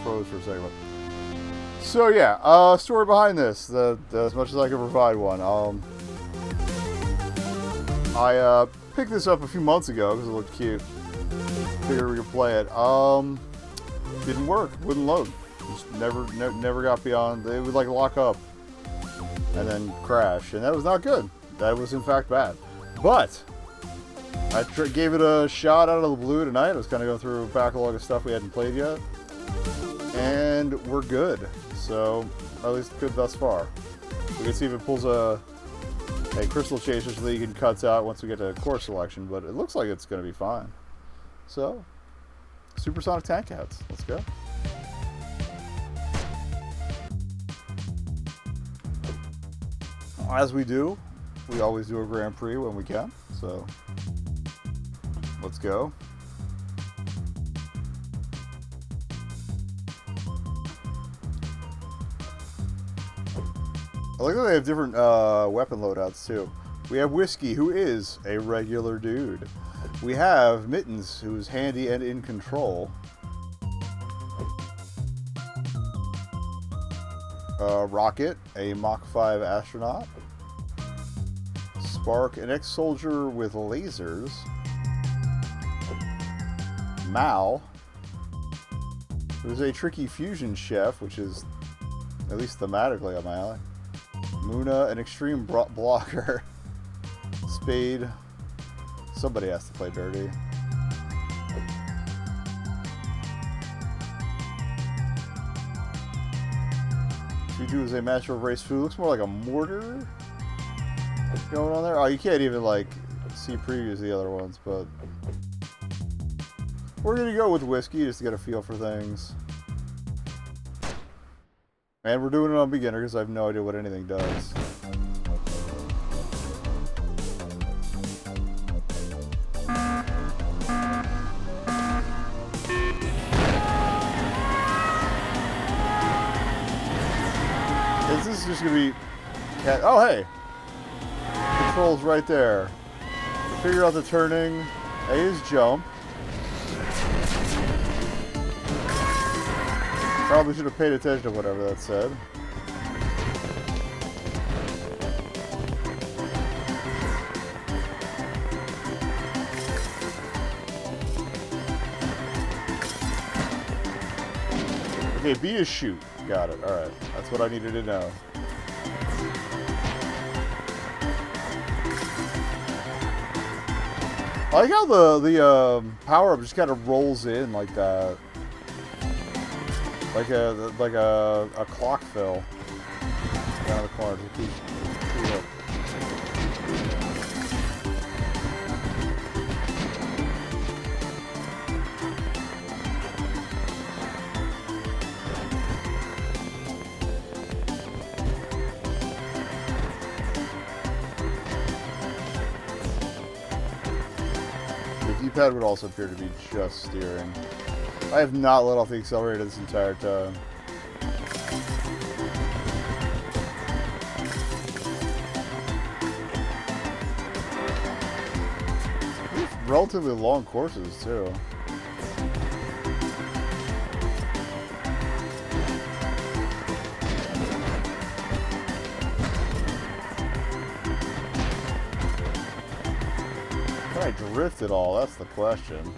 froze for a second. So yeah, story behind this. As much as I can provide one. I picked this up a few months ago because it looked cute. Figured we could play it. Didn't work. Wouldn't load. Just never got beyond. It would like lock up and then crash, and that was not good. That was in fact bad. But I gave it a shot out of the blue tonight. I was kind of going through a backlog of stuff we hadn't played yet, and we're good. So at least good thus far. We can see if it pulls a crystal chaser so that you can cut out once we get to core selection, but it looks like it's going to be fine. So, Supersonic Tank Cats. Let's go. As we do, we always do a Grand Prix when we can, so let's go. I like that they have different weapon loadouts too. We have Whiskey, who is a regular dude. We have Mittens, who's handy and in control. Rocket, a Mach 5 astronaut. Spark, an ex-soldier with lasers. Mal, who's a tricky fusion chef, which is at least thematically up my alley. Muna, an extreme blocker. Spade, somebody has to play dirty. Fuju is a master of race food. Looks more like a mortar going on there. Oh, you can't even like see previews of the other ones, but we're gonna go with Whiskey just to get a feel for things. And we're doing it on beginner because I have no idea what anything does. Is this just gonna be cat? Oh, hey! Controls right there. Figure out the turning. A is jump. Probably should have paid attention to whatever that said. Okay, B is shoot. Got it. Alright. That's what I needed to know. I like how the power-up just kind of rolls in like that. Like a clock fill down the corner. The D-pad would also appear to be just steering. I have not let off the accelerator this entire time. These relatively long courses, too. Can I drift at all? That's the question.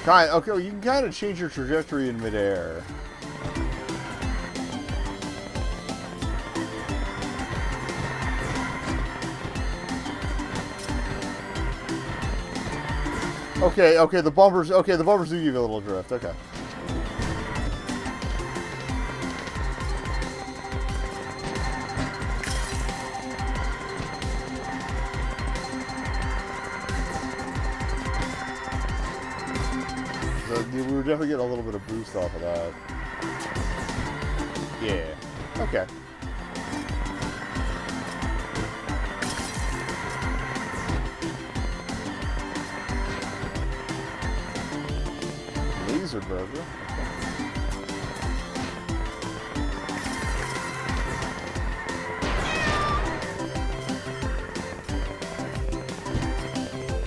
Okay, well, you can kind of change your trajectory in midair. Okay, the bumpers do give you a little drift, okay. We were definitely getting a little bit of boost off of that. Yeah. Okay. Laser burger.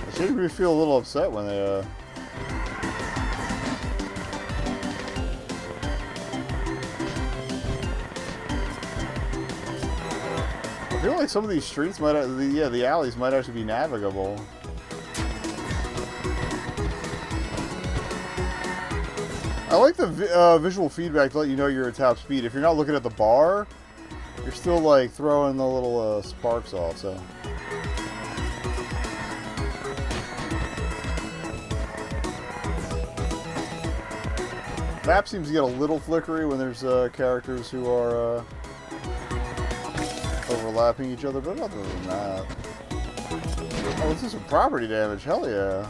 It should making me feel a little upset when they, I feel like some of these streets might, the alleys might actually be navigable. I like the visual feedback to let you know you're at top speed. If you're not looking at the bar, you're still like throwing the little sparks off, so. Map seems to get a little flickery when there's characters who are overlapping each other, but other than that. Oh, this is some property damage, hell yeah.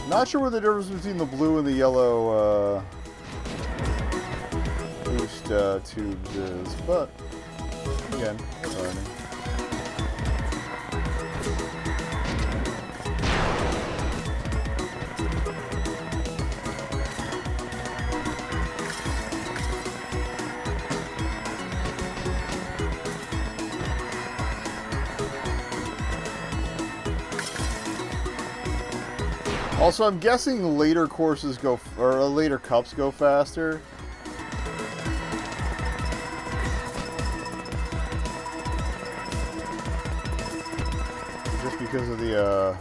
Not sure what the difference between the blue and the yellow boost tubes is, but again, we're learning. Also, I'm guessing later courses go, or later cups go faster. Just because of the,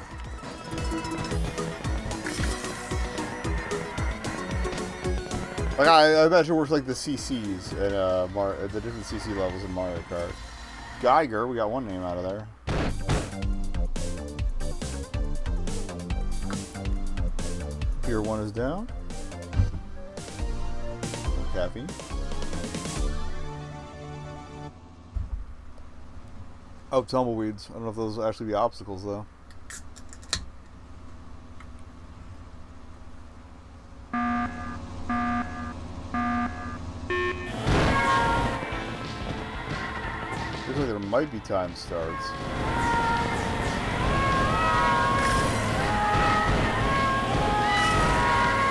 like, I imagine it works like the CCs and the different CC levels in Mario Kart. Geiger, we got one name out of there. Pier 1 is down. Caffeine. Oh, tumbleweeds. I don't know if those will actually be obstacles, though. Looks like there might be time starts.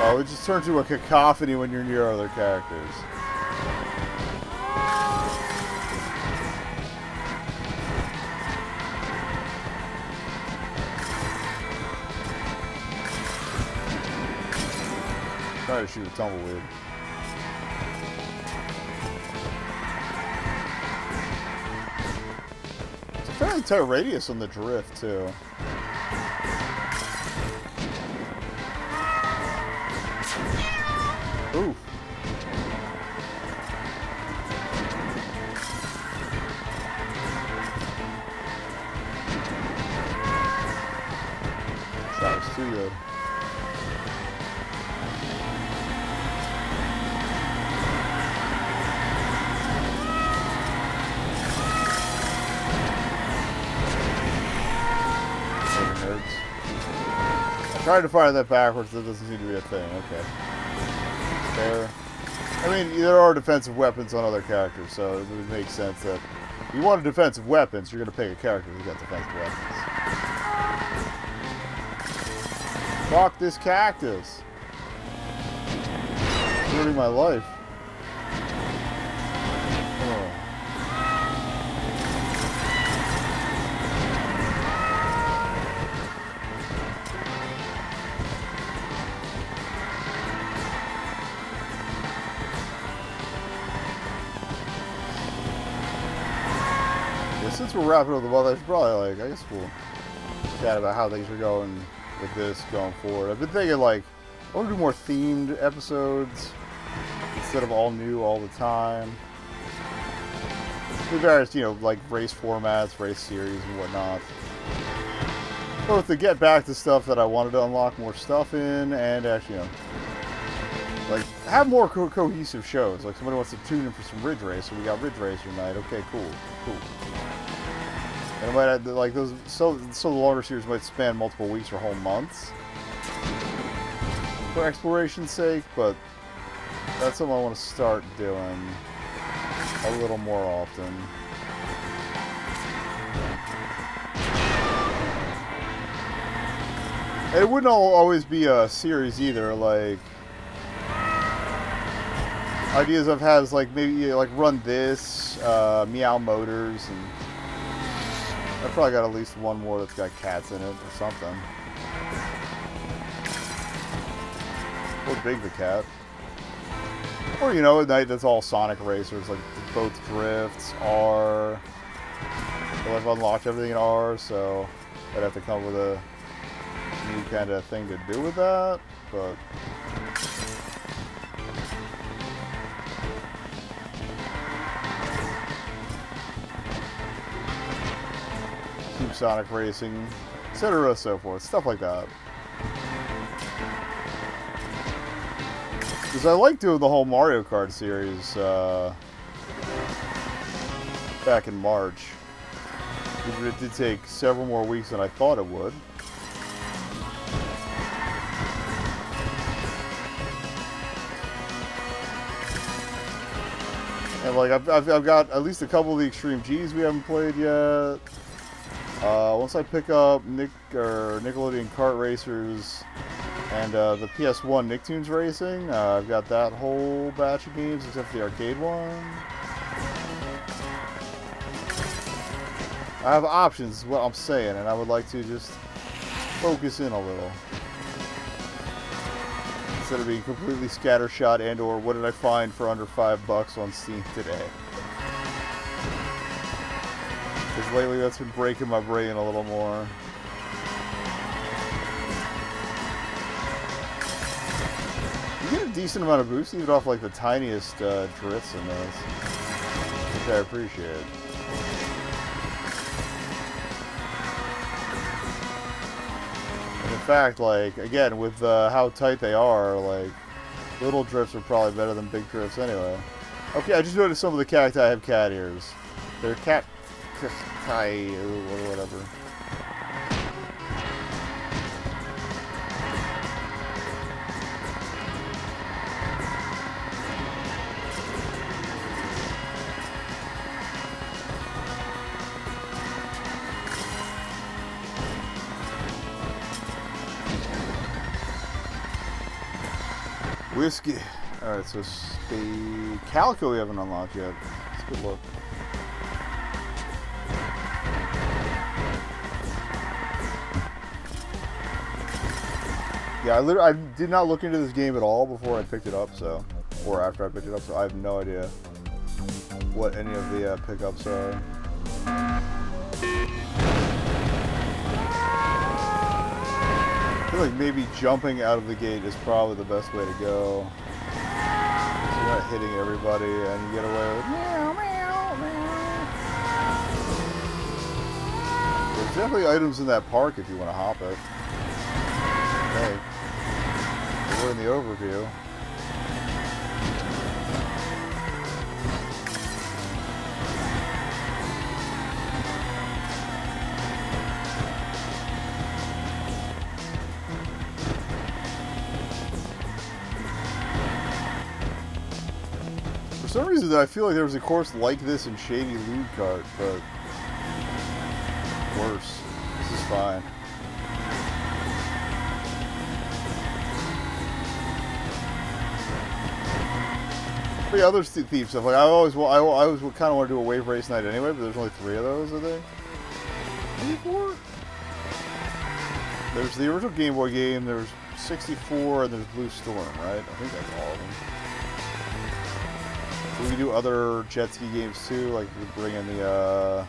Oh, it just turns into a cacophony when you're near other characters. Try to shoot a tumbleweed. It's a fairly tight radius on the drift, too. Oof. That was too good. I tried to fire that backwards, that doesn't seem to be a thing. Okay. There. I mean, there are defensive weapons on other characters, so it would make sense that if you want defensive weapons, you're going to pick a character who's got defensive weapons. Fuck this cactus. It's ruining my life. Oh. Since we're wrapping up the month, I should probably, like, I guess we'll chat about how things are going with this going forward. I've been thinking, like, I want to do more themed episodes instead of all new all the time. With various, you know, like race formats, race series, and whatnot. Both to get back to stuff that I wanted to unlock more stuff in, and actually, you know, like, have more cohesive shows. Like, somebody wants to tune in for some Ridge Racer. We got Ridge Racer tonight. Okay, cool. And it might have, like, those, so the longer series might span multiple weeks or whole months for exploration's sake, but that's something I want to start doing a little more often. And it wouldn't always be a series either, like, ideas I've had is like maybe like run this, Meow Motors, and I probably got at least one more that's got cats in it or something. Or Big the Cat. Or, you know, at night that's all Sonic racers, like both drifts, R. Well, I've unlocked everything in R, so I'd have to come up with a new kind of thing to do with that, but... Supersonic racing, etc., so forth, stuff like that. Because I like doing the whole Mario Kart series back in March. It did take several more weeks than I thought it would. And like I've got at least a couple of the Extreme G's we haven't played yet. Once I pick up Nickelodeon Kart Racers and the PS1 Nicktoons Racing, I've got that whole batch of games except for the arcade one. I have options, is what I'm saying, and I would like to just focus in a little. Instead of being completely scattershot and or what did I find for under $5 on Steam today. Because lately that's been breaking my brain a little more. You get a decent amount of boost even off like the tiniest drifts in this, which I appreciate. In fact, like, again, with how tight they are, like, little drifts are probably better than big drifts anyway. Okay, I just noticed some of the cacti have cat ears. They're cacti, or whatever. Whiskey. Alright, so the Calico we haven't unlocked yet. Let's good look. Yeah, I did not look into this game at all before I picked it up, so... Or after I picked it up, so I have no idea what any of the pickups are. I feel like maybe jumping out of the gate is probably the best way to go. So you're not hitting everybody and you get away with meow, meow, meow. There's definitely items in that park if you want to hop it. Hey, we're in the overview. For some reason, I feel like there was a course like this in Shady Loot Kart, but worse. This is fine. But yeah, other thief stuff. Like I always kind of want to do a wave race night anyway, but there's only 3 of those, I think. Maybe 4. There's the original Game Boy game. There's 64, and there's Blue Storm, right? I think that's all of them. We can do other jet ski games too, like we bring in the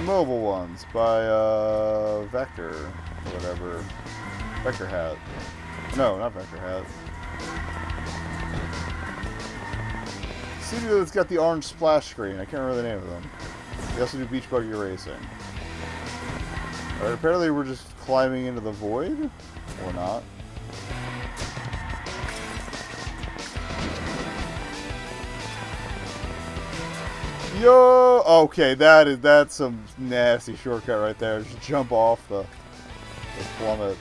mobile ones by Vector or whatever. Vector Hat. No, not Vector Hat. Studio that's got the orange splash screen. I can't remember the name of them. They also do beach buggy racing. Alright, apparently we're just climbing into the void, or not. Yo! Okay, that's some nasty shortcut right there. Just jump off the plummet.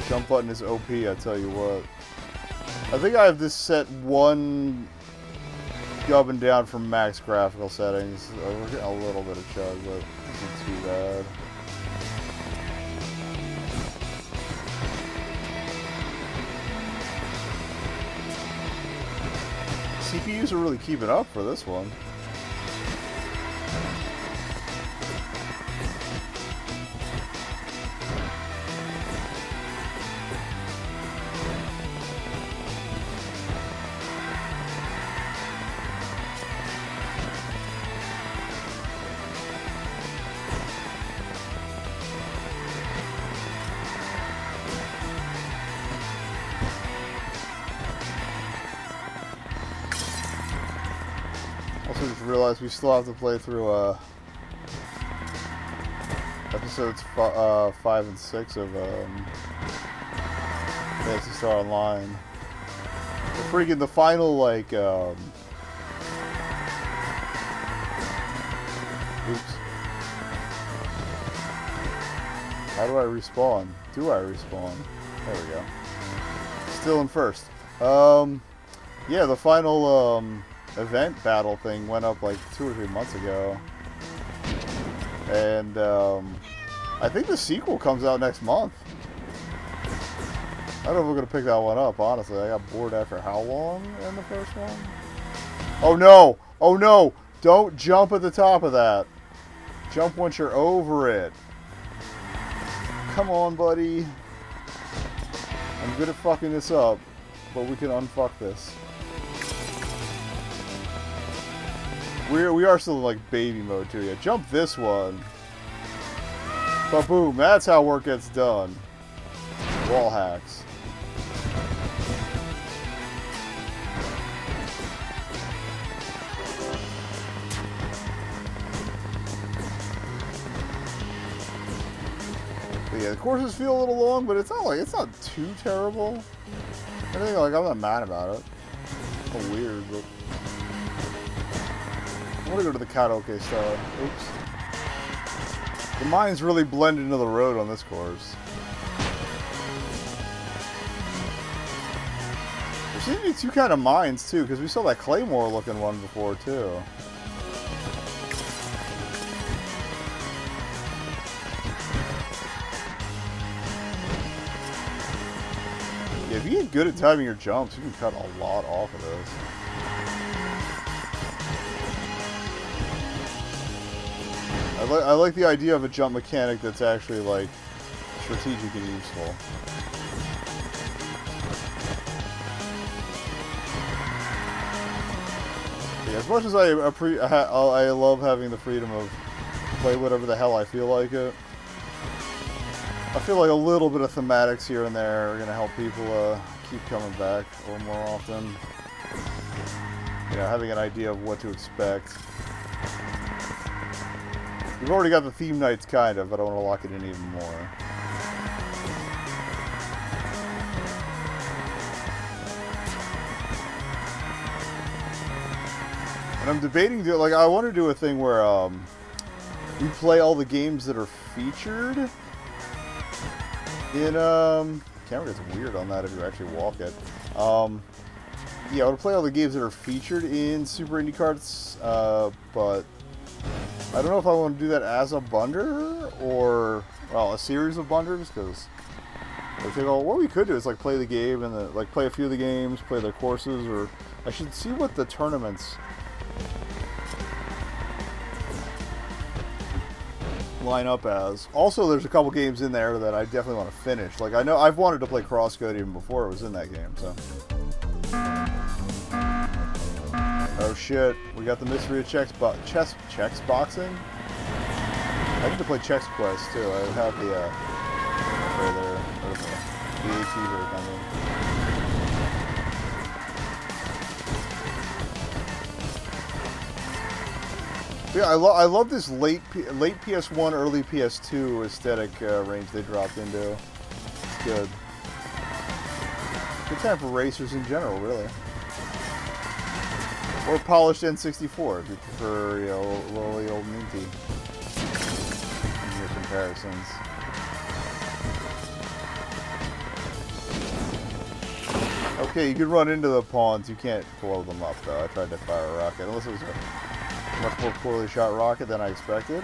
Jump button is OP, I tell you what. I think I have this set 1 gubbing down from max graphical settings. We're getting a little bit of chug, but it's not too bad. CPUs are really keeping up for this one. Also just realized we still have to play through episodes 5 and 6 of Phantasy Star Online. The freaking the final like oops. How do I respawn? Do I respawn? There we go. Still in first. Yeah, the final event battle thing went up like 2 or 3 months ago. And I think the sequel comes out next month. I don't know if we're going to pick that one up, honestly. I got bored after how long in the first one? Oh no! Oh no! Don't jump at the top of that. Jump once you're over it. Come on, buddy. I'm good at fucking this up, but we can unfuck this. We are still in like baby mode too. Yeah, jump this one. But boom, that's how work gets done. Wall hacks. But yeah, the courses feel a little long, but it's not too terrible. I think like I'm not mad about it. It's a little weird, but I want to go to the karaoke star. Oops. The mines really blend into the road on this course. There seem to be 2 kind of mines too, because we saw that Claymore looking one before too. Yeah, if you get good at timing your jumps, you can cut a lot off of this. I like the idea of a jump mechanic that's actually like strategic and useful. Yeah, as much as I love having the freedom of play whatever the hell I feel like it, I feel like a little bit of thematics here and there are gonna help people keep coming back a little more often. You know, having an idea of what to expect. We've already got the theme nights, kind of, but I want to lock it in even more. And I'm debating, like, I want to do a thing where we play all the games that are featured in, camera gets weird on that if you actually walk it. Yeah, I want to play all the games that are featured in Super Indie Carts, but I don't know if I want to do that as a Bunder or, well, a series of Bunders, because what we could do is like play the game and like play a few of the games, play their courses, or I should see what the tournaments line up as. Also, there's a couple games in there that I definitely want to finish. Like I know I've wanted to play Crosscode even before it was in that game, so. Oh shit, we got the mystery of chess boxing. I need to play Chex Quest too. I have the right there, or the AT version, I mean. Yeah, I love this late PS1, early PS2 aesthetic range they dropped into. It's good. Good time for racers in general, really. Or polished N64 if you prefer, you know, lowly old minty in your comparisons. Okay, you can run into the pawns. You can't blow them up, though. I tried to fire a rocket. Unless it was a much more poorly shot rocket than I expected.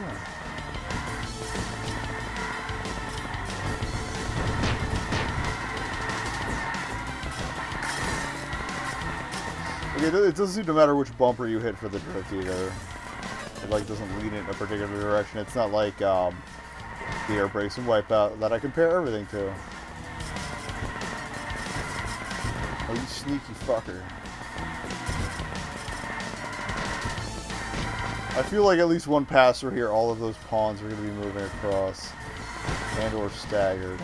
It doesn't seem to matter which bumper you hit for the drift either. It like doesn't lean in a particular direction. It's not like the air brakes and Wipeout that I compare everything to. Oh, you sneaky fucker. I feel like at least one pass through here, all of those pawns are going to be moving across and or staggered.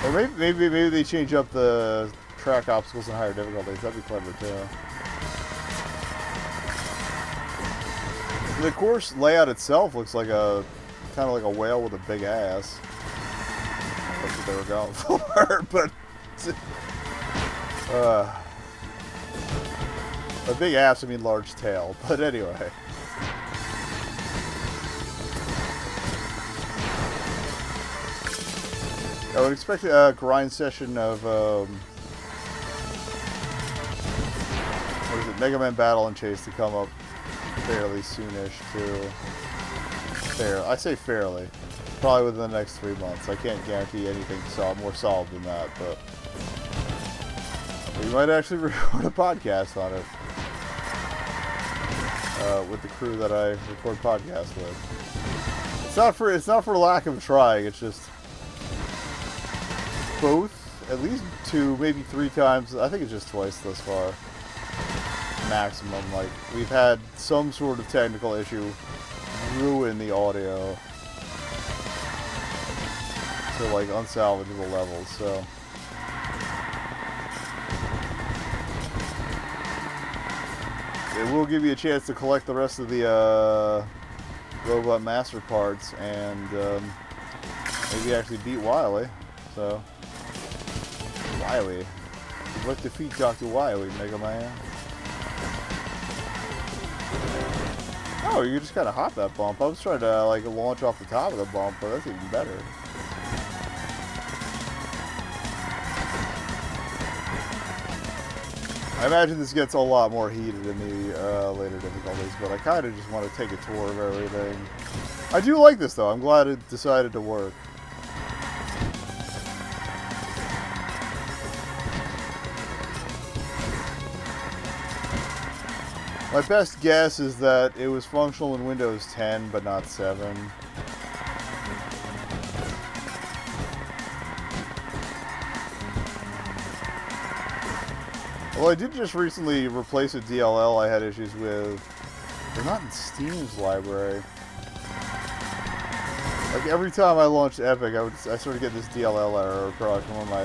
Or maybe they change up the track obstacles in higher difficulties. That'd be clever too. The course layout itself looks like a kind of like a whale with a big ass. That's what they were going for, but a big ass, I mean large tail. But anyway. I would expect a grind session of what is it, Mega Man Battle and Chase to come up fairly soonish too. I say fairly. Probably within the next 3 months. I can't guarantee anything more solid than that, but we might actually record a podcast on it with the crew that I record podcasts with. It's not for lack of trying. It's just both, at least 2, maybe 3 times. I think it's just twice thus far. Maximum. Like, we've had some sort of technical issue ruin the audio to like unsalvageable levels, so it will give you a chance to collect the rest of the robot master parts and maybe actually beat Wily. So Wily, let's defeat Dr. Wily, Mega Man. Oh, you just kind of hop that bump. I was trying to like launch off the top of the bump, but that's even better. I imagine this gets a lot more heated in the later difficulties, but I kind of just want to take a tour of everything. I do like this though. I'm glad it decided to work. My best guess is that it was functional in Windows 10, but not 7. Well, I did just recently replace a DLL I had issues with. They're not in Steam's library. Like every time I launched Epic, I sort of get this DLL error across when my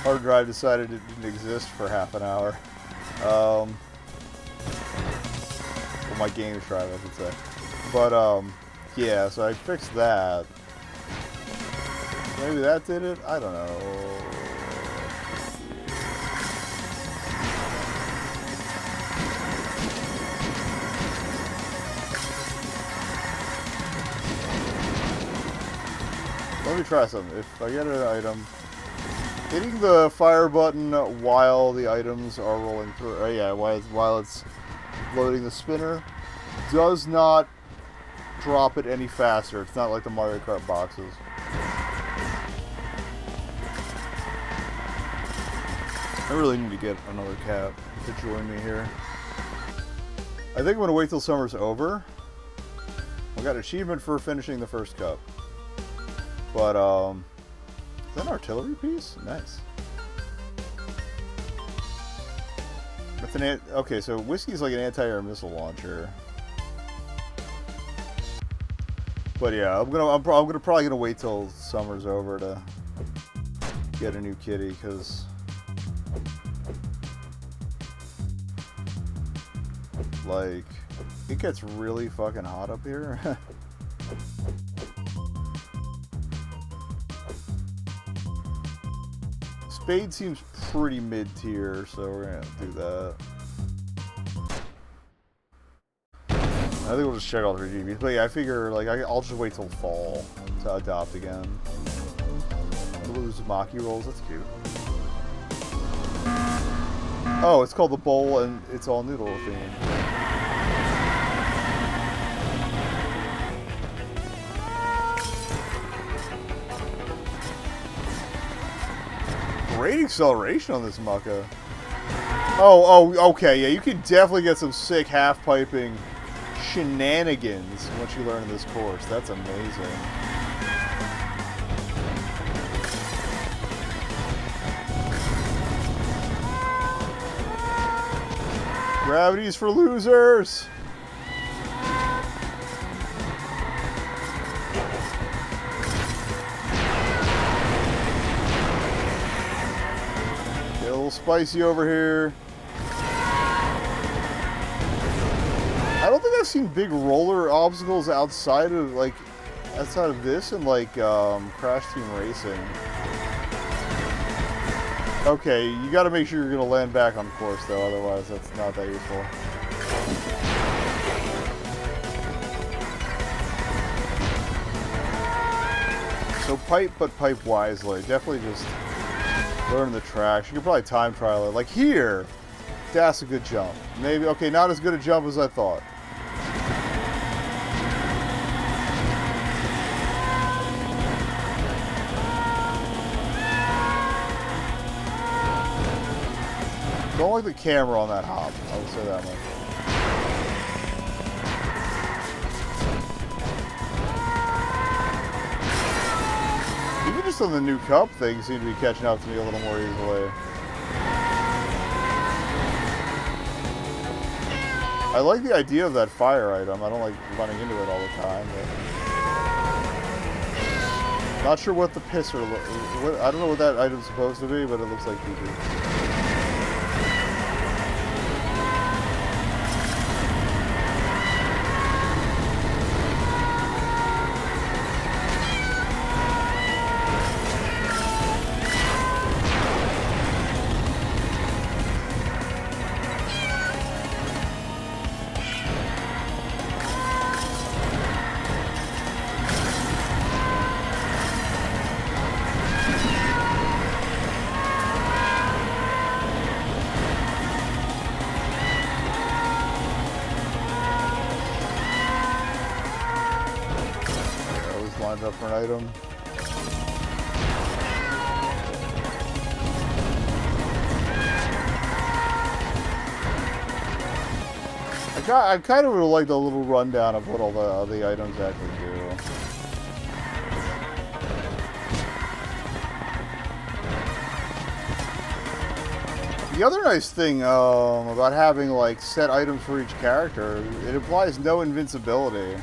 hard drive decided it didn't exist for half an hour. My games drive, I should say. But, yeah, so I fixed that. Maybe that did it? I don't know. Let me try something. If I get an item, hitting the fire button while the items are rolling through, yeah, while it's loading the spinner, does not drop it any faster. It's not like the Mario Kart boxes. I really need to get another cat to join me here. I think I'm going to wait till summer's over. We got an achievement for finishing the first cup. But, is that an artillery piece? Nice. It's an okay, so Whiskey's like an anti-air missile launcher. But yeah, I'm probably gonna wait till summer's over to get a new kitty, because like it gets really fucking hot up here. Spade seems pretty mid-tier, so we're gonna do that. I think we'll just check all 3 GBs. But yeah, I figure like I'll just wait till fall to adopt again. Blue Uzumaki rolls, that's cute. Oh, it's called the bowl and it's all noodle themed. Great acceleration on this mecha. Oh, okay, yeah, you can definitely get some sick half-piping shenanigans once you learn this course. That's amazing. Gravity's for losers! Get a little spicy over here. I don't think I've seen big roller obstacles outside of this and Crash Team Racing. Okay, you gotta make sure you're gonna land back on course though, otherwise that's not that useful. So pipe, but pipe wisely. Definitely just learn the tracks. You could probably time trial it. Like here, that's a good jump. Maybe, okay, not as good a jump as I thought. Don't like the camera on that hop, I will say that much. Even just on the new cup, things seem to be catching up to me a little more easily. I like the idea of that fire item. I don't like running into it all the time, but... Not sure what the pisser I don't know what that item's supposed to be, but it looks like pee-pee. Lined up for an item. I kind of would like the little rundown of what all the items actually do. The other nice thing about having like set items for each character, it implies no invincibility.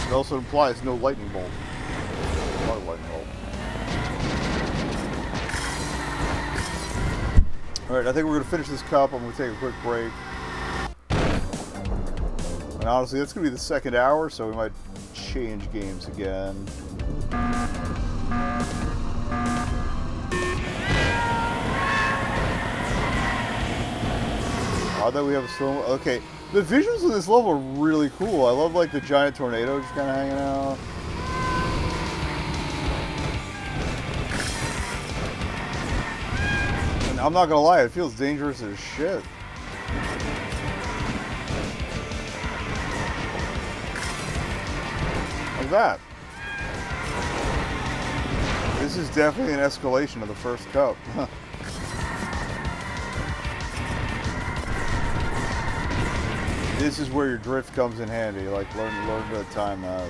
It also implies no lightning bolt. Not a lightning bolt. Alright, I think we're going to finish this cup. I'm going to take a quick break. And honestly, that's going to be the second hour, so we might change games again. Odd that we have a slow... Okay. The visuals of this level are really cool. I love like the giant tornado just kind of hanging out. And I'm not gonna lie, it feels dangerous as shit. Like that. This is definitely an escalation of the first cup. This is where your drift comes in handy. Like learn to time that.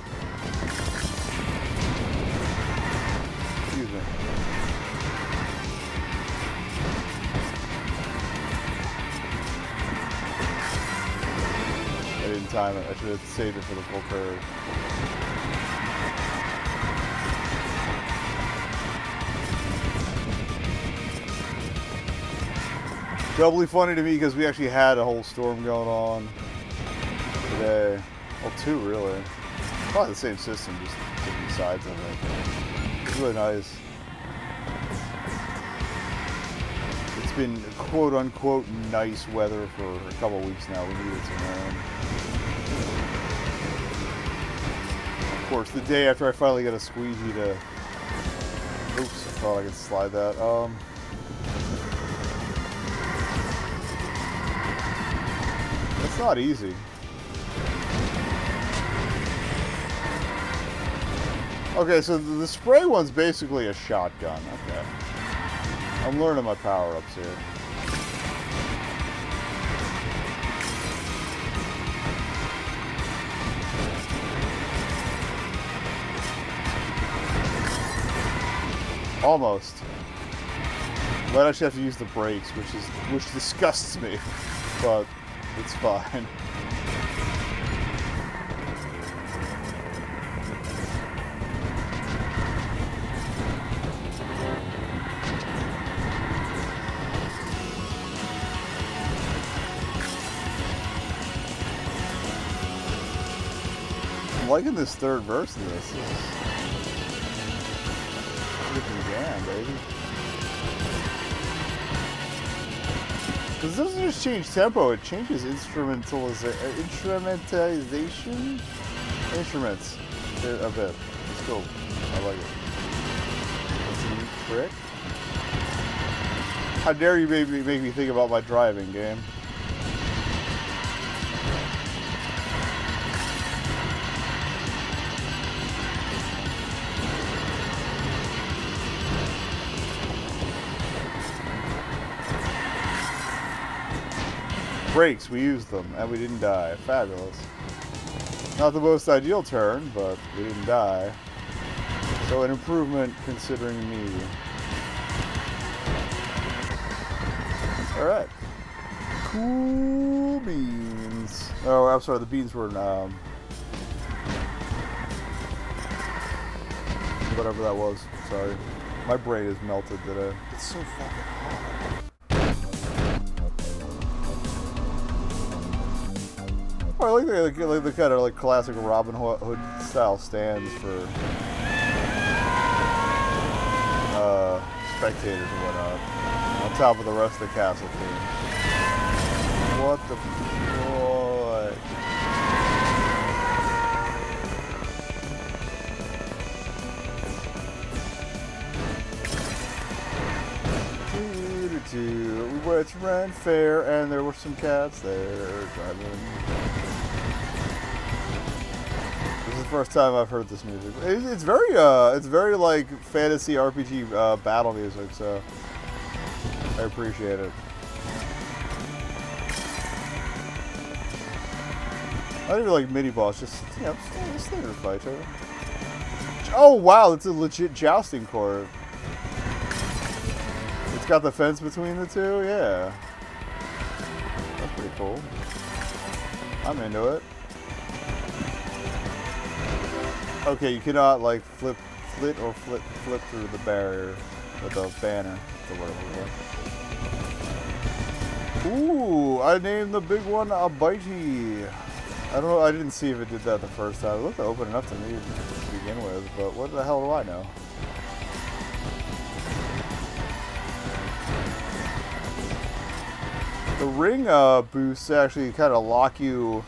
Excuse me. I didn't time it. I should have saved it for the full curve. Doubly funny to me because we actually had a whole storm going on today. Well, two really. Probably the same system, just different sides of it. It's really nice. It's been quote unquote nice weather for a couple of weeks now. We needed some rain. Of course, the day after I finally got a squeegee to... Oops, I thought I could slide that. It's not easy. Okay, so the spray one's basically a shotgun. Okay. I'm learning my power-ups here. Almost. Might actually have to use the brakes, which disgusts me, but it's fine. I'm liking this third verse of this. Freaking jam, baby. Because it doesn't just change tempo, it changes instrumentalization? Instruments a bit. It's cool. I like it. That's a neat trick. How dare you make me think about my driving, game? Brakes, we used them, and we didn't die. Fabulous. Not the most ideal turn, but we didn't die. So an improvement considering me. Alright. Cool beans. Oh, I'm sorry, the beans were whatever that was. Sorry. My brain is melted today. It's so fucking hot. Oh, I like the kind of like classic Robin Hood style stands for spectators and whatnot on top of the rest of the castle team. What the boy? We went to Ren Fair and there were some cats there driving. This is the first time I've heard this music. It's very like fantasy RPG battle music, so I appreciate it. Not even like mini boss, just standard fight. Oh wow, it's a legit jousting court. It's got the fence between the two, yeah. That's pretty cool. I'm into it. Okay, you cannot like flip through the barrier with the banner or whatever it was. Ooh, I named the big one a bitey. I don't know, I didn't see if it did that the first time. It looked open enough to me to begin with, but what the hell do I know? The ring boosts actually kind of lock you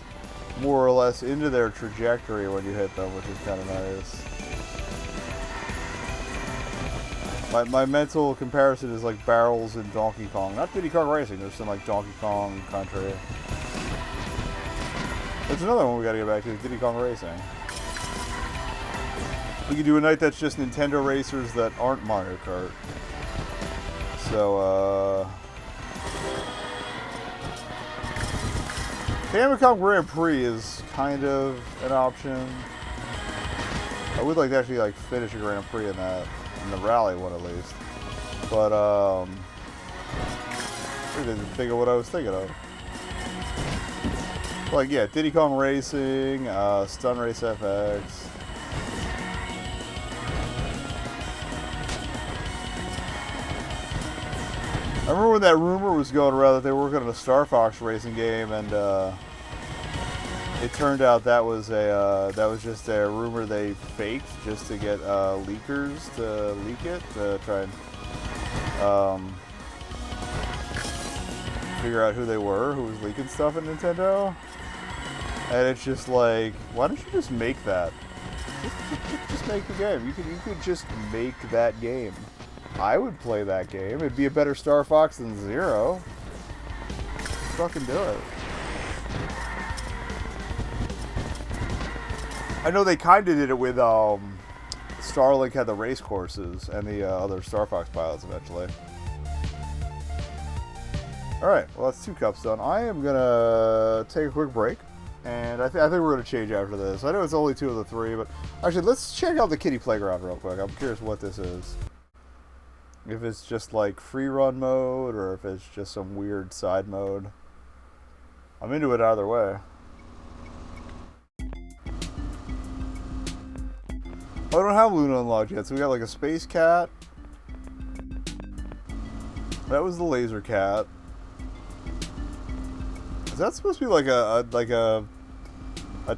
more or less into their trajectory when you hit them, which is kind of nice. My mental comparison is like barrels in Donkey Kong. Not Diddy Kong Racing, there's some like Donkey Kong country. There's another one we gotta get back to, Diddy Kong Racing. We could do a night that's just Nintendo racers that aren't Mario Kart. So, Famicom Grand Prix is kind of an option. I would like to actually like finish a Grand Prix in that, in the rally one at least. But I didn't think of what I was thinking of. Like yeah, Diddy Kong Racing, Stun Race FX. I remember when that rumor was going around that they were working on a Star Fox racing game, and it turned out that was just a rumor they faked just to get leakers to leak it to try and figure out who they were, who was leaking stuff at Nintendo. And it's just like, why don't you just make that? Just make the game. You could just make that game. I would play that game. It'd be a better Star Fox than Zero. Fucking do it. I know they kind of did it with Starlink had the race courses and the other Star Fox pilots eventually. Alright, well that's 2 cups done. I am gonna take a quick break. And I think we're going to change after this. I know it's only 2 of the 3, but actually, let's check out the kiddie playground real quick. I'm curious what this is. If it's just like free run mode, or if it's just some weird side mode. I'm into it either way. Oh, I don't have Luna unlocked yet, so we got like a space cat. That was the laser cat. Is that supposed to be like a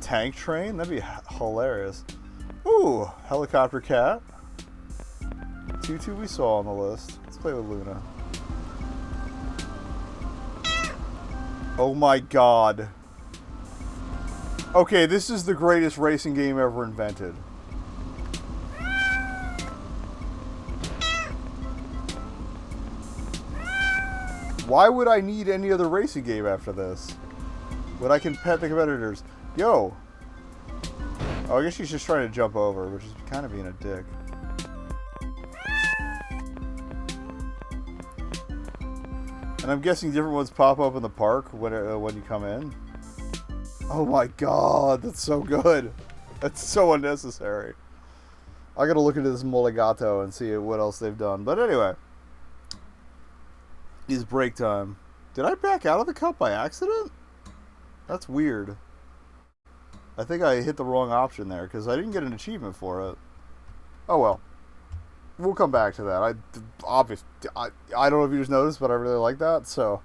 tank train? That'd be hilarious. Ooh, helicopter cat. 2 we saw on the list. Let's play with Luna. Oh my god. Okay, this is the greatest racing game ever invented. Why would I need any other racing game after this? When I can pet the competitors. Yo! Oh, I guess she's just trying to jump over, which is kind of being a dick. And I'm guessing different ones pop up in the park when you come in. Oh my god, that's so good. That's so unnecessary. I gotta look into this Molegato and see what else they've done. But anyway. It's break time. Did I back out of the cup by accident? That's weird. I think I hit the wrong option there because I didn't get an achievement for it. Oh well. We'll come back to that. I don't know if you just noticed, but I really like that, so